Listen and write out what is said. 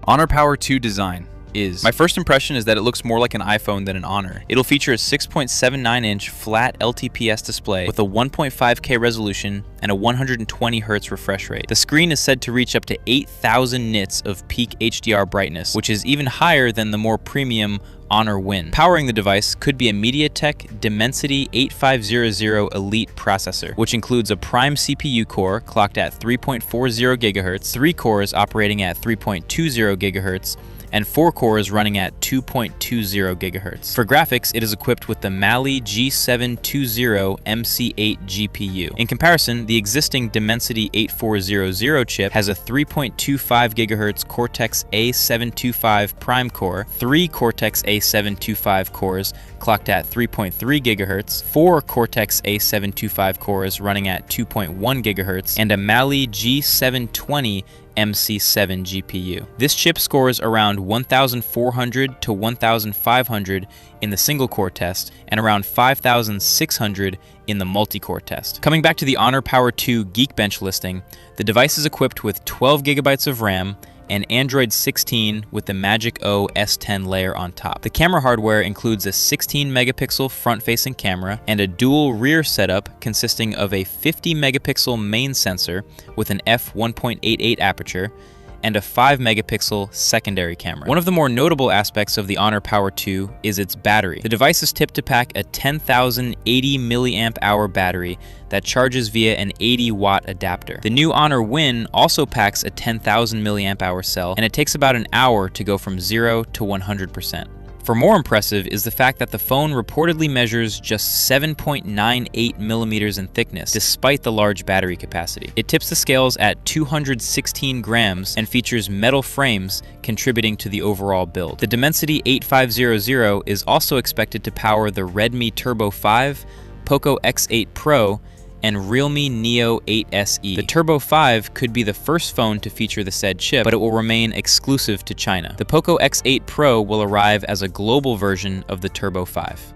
Honor Power 2 design is. My first impression is that it looks more like an iPhone than an Honor. It'll feature a 6.79-inch flat LTPS display with a 1.5K resolution and a 120Hz refresh rate. The screen is said to reach up to 8,000 nits of peak HDR brightness, which is even higher than the more premium Honor Win. Powering the device could be a MediaTek Dimensity 8500 Elite processor, which includes a prime CPU core clocked at 3.40 GHz, 3 cores operating at 3.20 GHz, and 4 cores running at 2.20 GHz. For graphics, it is equipped with the Mali G720 MC8 GPU. In comparison, the existing Dimensity 8400 chip has a 3.25 GHz Cortex A725 prime core, 3 Cortex A725 cores clocked at 3.3 GHz, 4 Cortex A725 cores running at 2.1 GHz, and a Mali G720 MC7 GPU. This chip scores around 1,400 to 1,500 in the single-core test and around 5,600 in the multi-core test. Coming back to the Honor Power 2 Geekbench listing, the device is equipped with 12 GB of RAM and Android 16 with the Magic O S10 layer on top. The camera hardware includes a 16-megapixel front-facing camera and a dual rear setup consisting of a 50-megapixel main sensor with an f1.88 aperture and a 5-megapixel secondary camera. One of the more notable aspects of the Honor Power 2 is its battery. The device is tipped to pack a 10,080 milliamp hour battery that charges via an 80-watt adapter. The new Honor Win also packs a 10,000 milliamp hour cell, and it takes about an hour to go from 0 to 100%. For more impressive is the fact that the phone reportedly measures just 7.98 millimeters in thickness, despite the large battery capacity. It tips the scales at 216 grams and features metal frames, contributing to the overall build. The Dimensity 8500 is also expected to power the Redmi Turbo 5, Poco X8 Pro, and Realme Neo 8 SE. The Turbo 5 could be the first phone to feature the said chip, but it will remain exclusive to China. The Poco X8 Pro will arrive as a global version of the Turbo 5.